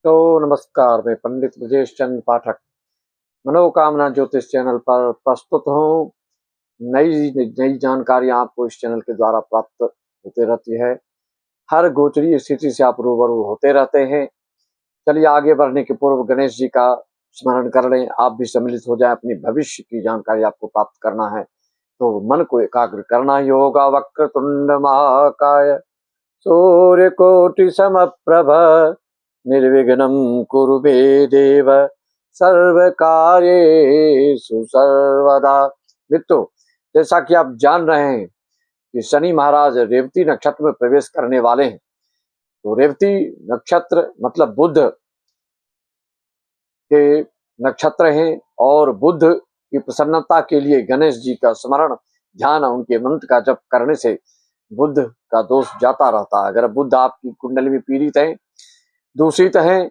तो नमस्कार, मैं पंडित ब्रजेश चंद्र पाठक मनोकामना ज्योतिष चैनल पर प्रस्तुत हूँ। नई नई जानकारियां आपको इस चैनल के द्वारा प्राप्त होते रहती है। हर गोचरीय स्थिति से आप रूबरू होते रहते हैं। चलिए आगे बढ़ने के पूर्व गणेश जी का स्मरण कर लें, आप भी सम्मिलित हो जाए। अपनी भविष्य की जानकारी आपको प्राप्त करना है तो मन को एकाग्र करना ही होगा। वक्रतुंड महाकाय सूर्यकोटि समप्रभ निर्विघ्नं कुरु मे देव सर्वकार्येषु सर्वदा। मित्रों, जैसा कि आप जान रहे हैं कि शनि महाराज रेवती नक्षत्र में प्रवेश करने वाले हैं। तो रेवती नक्षत्र मतलब बुध के नक्षत्र हैं और बुध की प्रसन्नता के लिए गणेश जी का स्मरण, ध्यान, उनके मंत्र का जप करने से बुध का दोष जाता रहता है। अगर बुध आपकी कुंडली में पीड़ित है, दूषित है,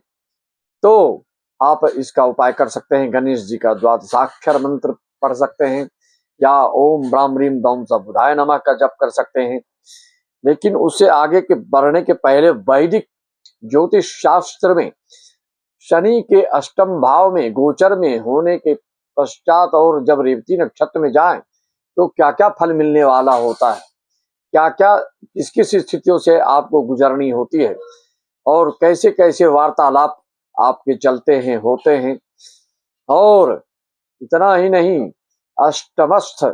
तो आप इसका उपाय कर सकते हैं। गणेश जी का द्वादशाक्षर मंत्र पढ़ सकते हैं या ओम ब्राम रीम दौम स बुधाय नमः का जप कर सकते हैं। लेकिन उससे आगे के बढ़ने के पहले वैदिक ज्योतिष शास्त्र में शनि के अष्टम भाव में गोचर में होने के पश्चात और जब रेवती नक्षत्र में जाए तो क्या क्या फल मिलने वाला होता है, क्या क्या किस किस स्थितियों से आपको गुजरनी होती है और कैसे कैसे वार्तालाप आपके चलते हैं, होते हैं। और इतना ही नहीं, अष्टमस्थ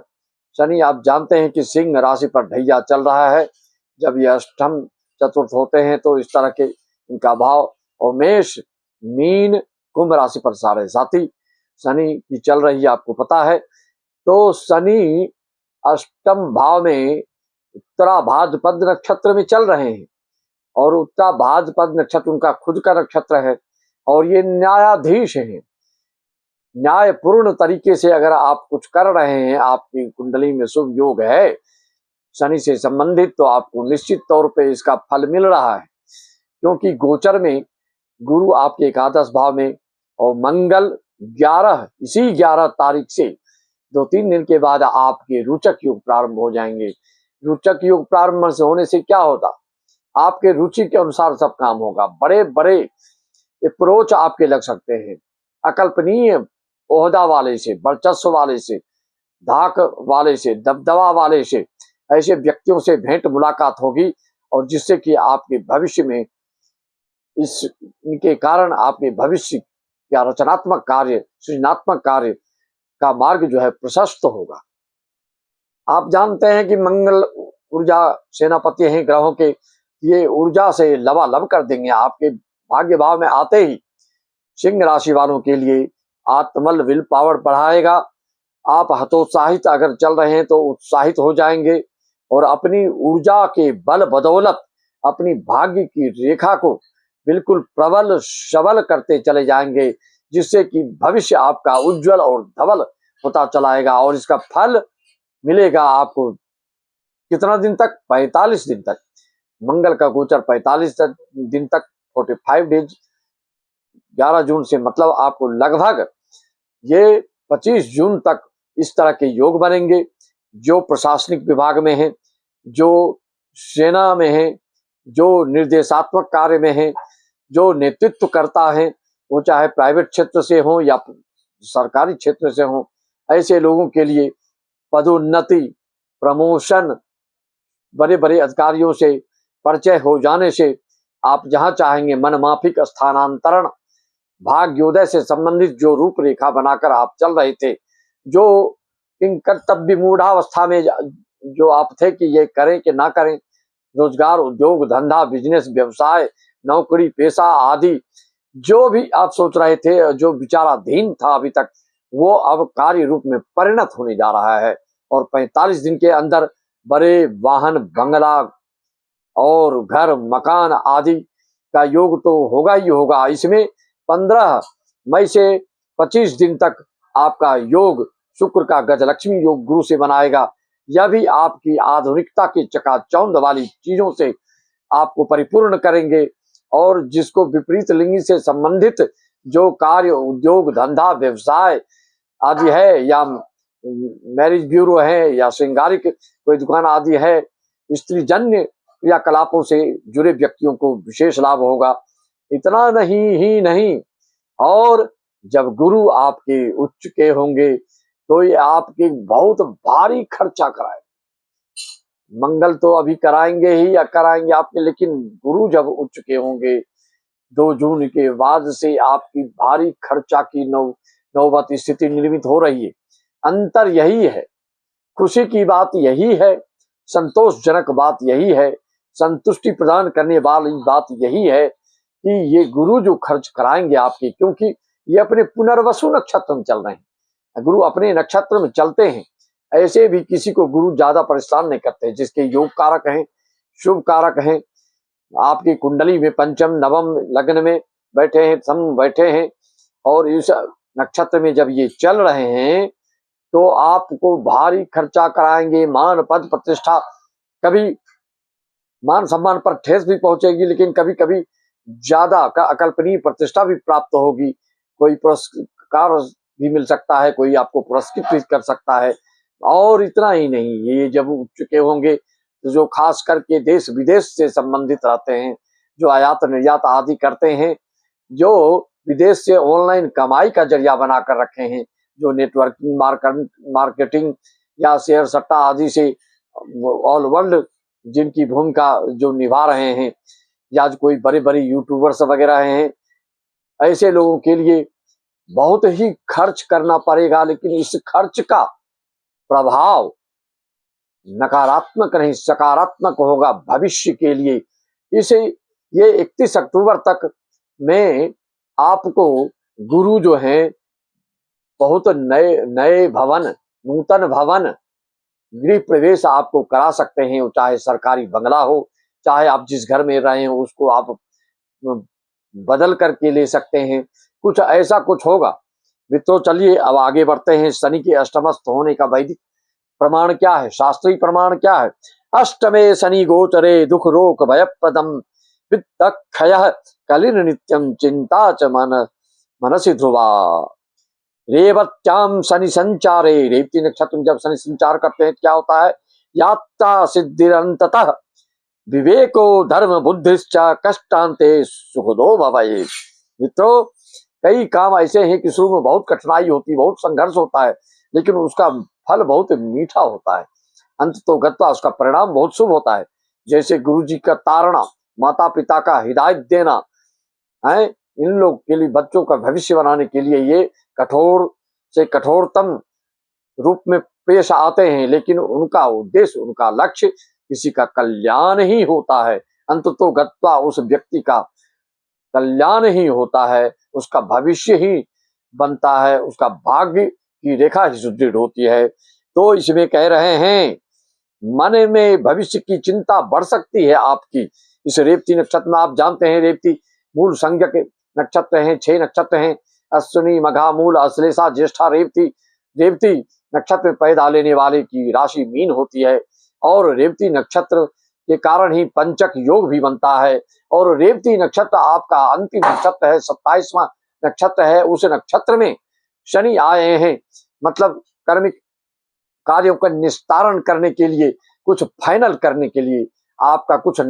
शनि आप जानते हैं कि सिंह राशि पर ढैया चल रहा है। जब ये अष्टम चतुर्थ होते हैं तो इस तरह के इनका भाव, और मेष, मीन, कुंभ राशि पर साढ़े साथी शनि की चल रही है, आपको पता है। तो शनि अष्टम भाव में उत्तरा भाद्रपद नक्षत्र में चल रहे हैं और उत्तरा भाद्रपद नक्षत्र उनका खुद का नक्षत्र है और ये न्यायाधीश है। न्यायपूर्ण तरीके से अगर आप कुछ कर रहे हैं, आपकी कुंडली में शुभ योग है शनि से संबंधित, तो आपको निश्चित तौर पे इसका फल मिल रहा है। क्योंकि गोचर में गुरु आपके एकादश भाव में और मंगल 11 इसी 11 तारीख से 2-3 दिन के बाद आपके रुचक योग प्रारंभ हो जाएंगे। रुचक योग प्रारंभ से होने से क्या होता, आपके रुचि के अनुसार सब काम होगा। बड़े बड़े अप्रोच आपके लग सकते हैं, अकल्पनीय ओहदा वाले से, वर्चस्व वाले से, धाक वाले से, दबदबा वाले से, ऐसे व्यक्तियों से भेंट मुलाकात होगी और जिससे कि आपके भविष्य में इनके कारण आपके भविष्य या रचनात्मक कार्य, सृजनात्मक कार्य का मार्ग जो है प्रशस्त होगा। आप जानते हैं कि मंगल ऊर्जा सेनापति हैं ग्रहों के, ये ऊर्जा से लबालब कर देंगे। आपके भाग्य भाव में आते ही सिंह राशि वालों के लिए आत्मबल, विल पावर बढ़ाएगा। आप हतोत्साहित अगर चल रहे हैं तो उत्साहित हो जाएंगे और अपनी ऊर्जा के बल बदौलत अपनी भाग्य की रेखा को बिल्कुल प्रबल सबल करते चले जाएंगे, जिससे कि भविष्य आपका उज्जवल और धवल होता चलाएगा। और इसका फल मिलेगा आपको कितना दिन तक? 45 दिन तक। मंगल का गोचर 45 दिन तक, 45 डेज, 11 जून से, मतलब आपको लगभग ये 25 जून तक इस तरह के योग बनेंगे। जो प्रशासनिक विभाग में है, जो सेना में है, जो निर्देशात्मक कार्य में है, जो नेतृत्व करता है, वो चाहे प्राइवेट क्षेत्र से हो या सरकारी क्षेत्र से हो, ऐसे लोगों के लिए पदोन्नति, प्रमोशन, बड़े बड़े अधिकारियों से परिचय हो जाने से आप जहां चाहेंगे मनमाफिक स्थानांतरण, भाग्योदय से संबंधित जो रूपरेखा बनाकर आप चल रहे थे, जो इन कर्तव्य मूढ़ावस्था में जो आप थे कि ये करें कि ना करें, रोजगार, उद्योग, धंधा, बिजनेस, व्यवसाय, नौकरी, पेशा आदि जो भी आप सोच रहे थे, जो विचाराधीन था अभी तक, वो अब कार्य रूप में परिणत होने जा रहा है। और 45 दिन के अंदर बड़े वाहन, बंगला और घर, मकान आदि का योग तो होगा ही होगा। इसमें 15 मई से 25 दिन तक आपका योग शुक्र का गजलक्ष्मी योग गुरु से बनाएगा। यह भी आपकी आधुनिकता के चकाचौंध वाली चीजों से आपको परिपूर्ण करेंगे। और जिसको विपरीत लिंगी से संबंधित जो कार्य, उद्योग, धंधा, व्यवसाय आदि है, या मैरिज ब्यूरो है, या श्रृंगारिक कोई दुकान आदि है, स्त्री जन्य क्रियाकलापों से जुड़े व्यक्तियों को विशेष लाभ होगा। इतना नहीं ही नहीं, और जब गुरु आपके उच्च के होंगे तो ये आपके बहुत भारी खर्चा कराए। मंगल तो अभी कराएंगे ही या कराएंगे आपके, लेकिन गुरु जब उच्च के होंगे 2 जून के बाद से आपकी भारी खर्चा की नौबत स्थिति निर्मित हो रही है। अंतर यही है, खुशी की बात यही है, संतोषजनक बात यही है, संतुष्टि प्रदान करने वाली बात यही है कि ये गुरु जो खर्च कराएंगे आपके, क्योंकि ये अपने पुनर्वसु नक्षत्र में चल रहे हैं। गुरु अपने नक्षत्र में चलते हैं, ऐसे भी किसी को गुरु ज्यादा परेशान नहीं करते, जिसके योग कारक हैं, शुभ कारक हैं, आपकी कुंडली में पंचम नवम लग्न में बैठे हैं, सम बैठे हैं, और इस नक्षत्र में जब ये चल रहे हैं तो आपको भारी खर्चा कराएंगे। मान पद प्रतिष्ठा, कभी मान सम्मान पर ठेस भी पहुंचेगी, लेकिन कभी कभी ज्यादा का अकल्पनीय प्रतिष्ठा भी प्राप्त होगी। कोई पुरस्कार भी मिल सकता है, कोई आपको पुरस्कृत भी कर सकता है। और इतना ही नहीं, ये जब उठ चुके होंगे तो जो खास करके देश विदेश से संबंधित रहते हैं, जो आयात निर्यात आदि करते हैं, जो विदेश से ऑनलाइन कमाई का जरिया बनाकर रखे हैं, जो नेटवर्किंग मार्केटिंग या शेयर सट्टा आदि से ऑल वर्ल्ड जिनकी भूमिका जो निभा रहे हैं, या कोई बड़े बड़े यूट्यूबर्स वगैरह हैं, ऐसे लोगों के लिए बहुत ही खर्च करना पड़ेगा। लेकिन इस खर्च का प्रभाव नकारात्मक नहीं सकारात्मक होगा भविष्य के लिए। इसे ये 31 अक्टूबर तक में आपको गुरु जो है बहुत नए नए भवन, नूतन भवन, गृह प्रवेश आपको करा सकते हैं, चाहे सरकारी बंगला हो, चाहे आप जिस घर में रहे हो उसको आप बदल करके ले सकते हैं, कुछ ऐसा कुछ होगा। मित्रों चलिए अब आगे बढ़ते हैं। शनि के अष्टमस्थ होने का वैदिक प्रमाण क्या है, शास्त्रीय प्रमाण क्या है। अष्टमे शनि गोचरे दुख रोग भयप्रदम वित्तक्षयः कलिर नित्यम चिंता च मनसि ध्रुवा। रेवत्याम शनि संचारे, रेवती नक्षत्र में जब शनि संचार करते हैं क्या होता है, यात्रा सिद्धिरंततः विवेको धर्म बुद्धिश्च कष्टांते सुखदो भवये। मित्रों कई काम ऐसे हैं कि शुरू में बहुत कठिनाई होती, बहुत संघर्ष होता है, लेकिन उसका फल बहुत मीठा होता है, अंत तो गत्वा उसका परिणाम बहुत शुभ होता है। जैसे गुरु जी का तारना, माता पिता का हिदायत देना है, इन लोग के लिए बच्चों का भविष्य बनाने के लिए ये कठोर से कठोरतम रूप में पेश आते हैं, लेकिन उनका उद्देश्य, उनका लक्ष्य किसी का कल्याण ही होता है। अंत तो गत्वा उस व्यक्ति का कल्याण ही होता है, उसका भविष्य ही बनता है, उसका भाग्य की रेखा ही सुदृढ़ होती है। तो इसमें कह रहे हैं मन में भविष्य की चिंता बढ़ सकती है आपकी। इस रेवती नक्षत्र में आप जानते हैं रेवती मूल संज्ञक नक्षत्र हैं, 6 नक्षत्र हैं, अश्विनी मघा मूल अश्लेषा ज्येष्ठा रेवती। रेवती नक्षत्र में पैदा लेने वाले की राशि मीन होती है, और रेवती नक्षत्र के कारण ही पंचक योग भी बनता है। और रेवती नक्षत्र आपका अंतिम नक्षत्र है, 27वां नक्षत्र है। उस नक्षत्र में शनि आए हैं, मतलब कर्मिक कार्यों का निस्तारण करने के लिए, कुछ फाइनल करने के लिए, आपका कुछ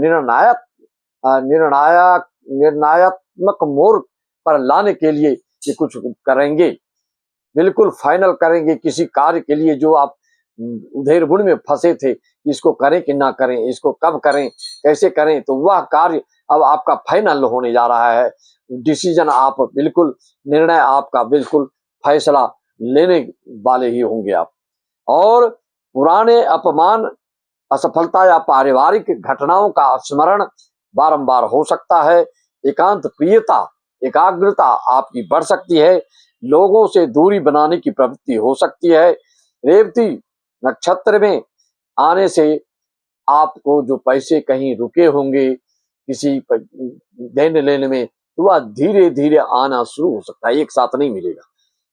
निर्णायात्मक मोड़ पर लाने के लिए ये कुछ करेंगे, बिल्कुल फाइनल करेंगे किसी कार्य के लिए जो आप उधेड़ बुन में फंसे थे, इसको करें कि ना करें, इसको कब करें, कैसे करें, तो वह कार्य अब आपका फाइनल होने जा रहा है। डिसीजन आप बिल्कुल, निर्णय आपका बिल्कुल फैसला लेने वाले ही होंगे आप। और पुराने अपमान, असफलता या पारिवारिक घटनाओं का स्मरण बारंबार हो सकता है। एकांत प्रियता, एकाग्रता आपकी बढ़ सकती है, लोगों से दूरी बनाने की प्रवृत्ति हो सकती है। रेवती नक्षत्र में आने से आपको जो पैसे कहीं रुके होंगे किसी देने लेने में, तो वह धीरे धीरे आना शुरू हो सकता है, एक साथ नहीं मिलेगा।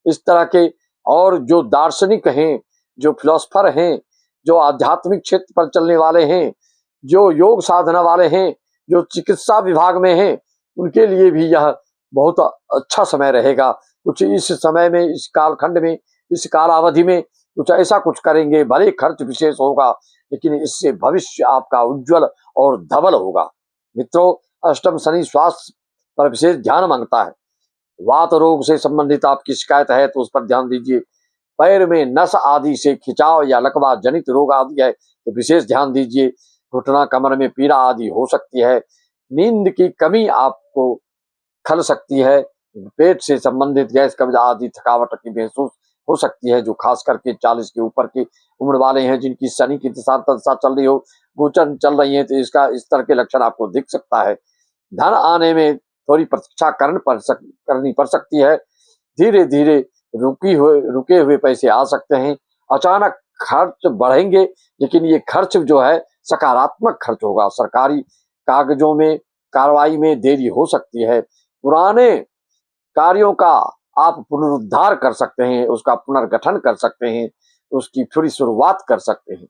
इस तरह के और जो दार्शनिक हैं, जो फिलोसफर हैं, जो आध्यात्मिक क्षेत्र पर चलने वाले हैं, जो योग साधना वाले हैं, जो चिकित्सा विभाग में हैं, उनके लिए भी यह बहुत अच्छा समय रहेगा। कुछ इस समय में, इस कालखंड में, इस कालावधि में कुछ ऐसा कुछ करेंगे, भले खर्च विशेष होगा, लेकिन इससे भविष्य आपका उज्जवल और धवल होगा। मित्रों अष्टम शनि स्वास्थ्य पर विशेष ध्यान मांगता है। वात रोग से संबंधित आपकी शिकायत है तो उस पर ध्यान दीजिए। पैर में नस आदि से खिंचाव या लकवा जनित रोग आदि है तो विशेष ध्यान दीजिए। घुटना कमर में पीड़ा आदि हो सकती है। नींद की कमी आपको खल सकती है। पेट से संबंधित गैस कब्ज आदि थकावट की महसूस हो सकती है। जो खास करके 40 के ऊपर की उम्र वाले हैं, जिनकी शनि की दिशा चल रही हो, गोचर चल रही है, तो इसका इस तरह के लक्षण आपको दिख सकता है। धन आने में थोड़ी प्रतीक्षा करनी पड़ सकती है। धीरे धीरे रुके हुए पैसे आ सकते हैं। अचानक खर्च बढ़ेंगे, लेकिन ये खर्च जो है सकारात्मक खर्च होगा। सरकारी कागजों में कार्रवाई में देरी हो सकती है। पुराने कार्यों का आप पुनरुद्धार कर सकते हैं, उसका पुनर्गठन कर सकते हैं, उसकी फिर शुरुआत कर सकते हैं।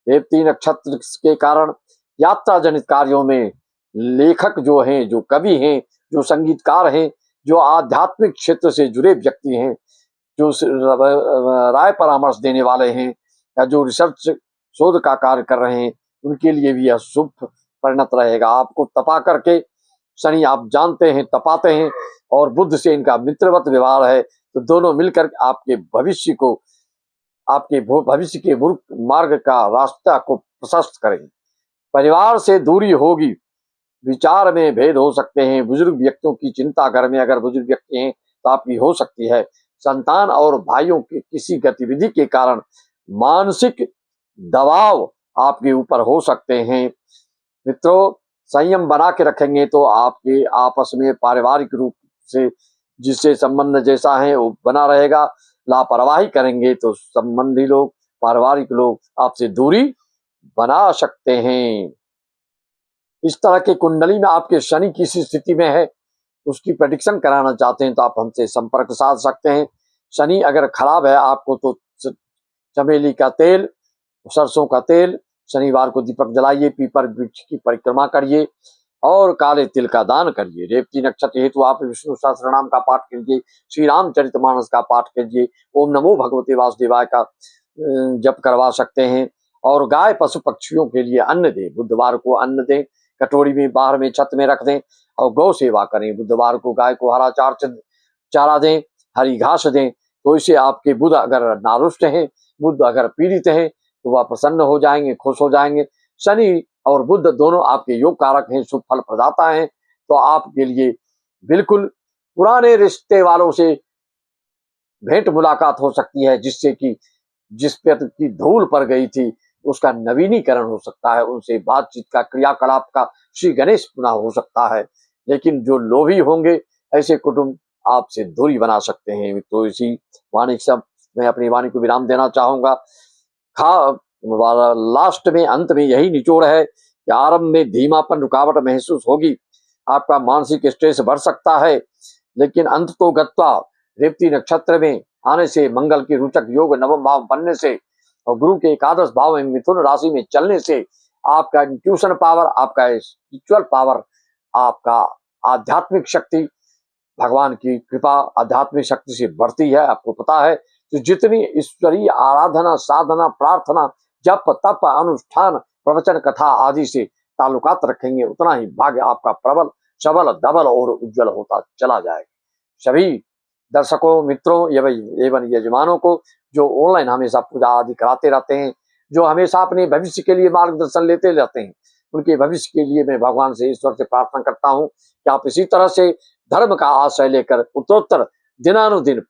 रेवती नक्षत्र के कारण यात्रा जनित कार्यों में लेखक जो हैं, जो कवि हैं, जो संगीतकार हैं, जो आध्यात्मिक क्षेत्र से जुड़े व्यक्ति हैं, जो राय परामर्श देने वाले हैं, या जो रिसर्च शोध का कार्य कर रहे हैं, उनके लिए भी यह शुभ परिणत रहेगा। आपको तपा करके शनि आप जानते हैं तपाते हैं, और बुध से इनका मित्रवत व्यवहार है, तो दोनों मिलकर आपके भविष्य के मार्ग का रास्ता को प्रशस्त करेंगे। परिवार से दूरी होगी, विचार में भेद हो सकते हैं। बुजुर्ग व्यक्तियों की चिंता, घर में अगर बुजुर्ग व्यक्ति हैं तो आपकी हो सकती है। संतान और भाइयों की किसी गतिविधि के कारण मानसिक दबाव आपके ऊपर हो सकते हैं। मित्रों, संयम बना के रखेंगे तो आपके आपस में पारिवारिक रूप से जिससे संबंध जैसा है वो बना रहेगा। लापरवाही करेंगे तो संबंधी लोग, पारिवारिक लोग आपसे दूरी बना सकते हैं। इस तरह के कुंडली में आपके शनि किस स्थिति में है, उसकी प्रेडिक्शन कराना चाहते हैं तो आप हमसे संपर्क साध सकते हैं। शनि अगर खराब है आपको तो चमेली का तेल, सरसों का तेल, शनिवार को दीपक जलाइए, पीपल वृक्ष की परिक्रमा करिए और काले तिल का दान करिए। रेवती नक्षत्र हेतु आप विष्णु सहस्त्रनाम का पाठ कीजिए, श्री रामचरितमानस का पाठ कीजिए, ओम नमो भगवते वासुदेवाय का जप करवा सकते हैं। और गाय पशु पक्षियों के लिए अन्न दें, बुधवार को अन्न दें, कटोरी में बाहर में छत में रख दें और गौ सेवा करें। बुधवार को गाय को हरा चारा दें, हरी घास दें, तो इससे आपके बुध अगर नारुष्ट हैं, बुध अगर पीड़ित हैं, तो वह प्रसन्न हो जाएंगे, खुश हो जाएंगे। शनि और बुध दोनों आपके योग कारक हैं, शुभ फल प्रदाता हैं, तो आपके लिए बिल्कुल पुराने रिश्ते वालों से भेंट मुलाकात हो सकती है, जिससे कि जिस पे की धूल पड़ गई थी उसका नवीनीकरण हो सकता है, उनसे बातचीत का, क्रियाकलाप का श्री गणेश पुनः हो सकता है। लेकिन जो लोभी होंगे ऐसे कुटुंब आपसे दूरी बना सकते हैं। तो इसी वाणी सब मैं अपनी वाणी को विराम देना चाहूंगा। लास्ट में, अंत में यही निचोड़ है कि आरंभ में धीमापन, रुकावट महसूस होगी, आपका मानसिक स्ट्रेस बढ़ सकता है, लेकिन अंत तो गत्वा रेवती नक्षत्र में आने से, मंगल की रोचक योग नवम भाव बनने से और गुरु के एकादश भाव में मिथुन राशि में चलने से आपका इंट्यूशन पावर, आपका स्पिरिचुअल पावर, आपका आध्यात्मिक शक्ति, भगवान की कृपा आध्यात्मिक शक्ति से बढ़ती है। आपको पता है, तो जितनी ईश्वरीय आराधना, साधना, प्रार्थना, जप, तप, अनुष्ठान, प्रवचन, कथा आदि से ताल्लुकात रखेंगे, उतना ही भाग्य आपका प्रबल, सबल, धबल और उज्जवल होता चला जाएगा। सभी दर्शकों, मित्रों एवं यजमानों को जो ऑनलाइन हमेशा पूजा आदि कराते रहते हैं, जो हमेशा अपने भविष्य के लिए मार्गदर्शन लेते रहते हैं, उनके भविष्य के लिए मैं भगवान से, ईश्वर से प्रार्थना करता हूँ कि आप इसी तरह से धर्म का आश्रय लेकर उत्तरोत्तर दिनानुदिन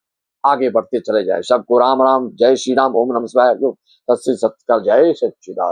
आगे बढ़ते चले जाए। सबको राम राम, जय श्री राम, ओम नमः शिवाय, सत श्री सत्कार, जय सच्चिदानंद।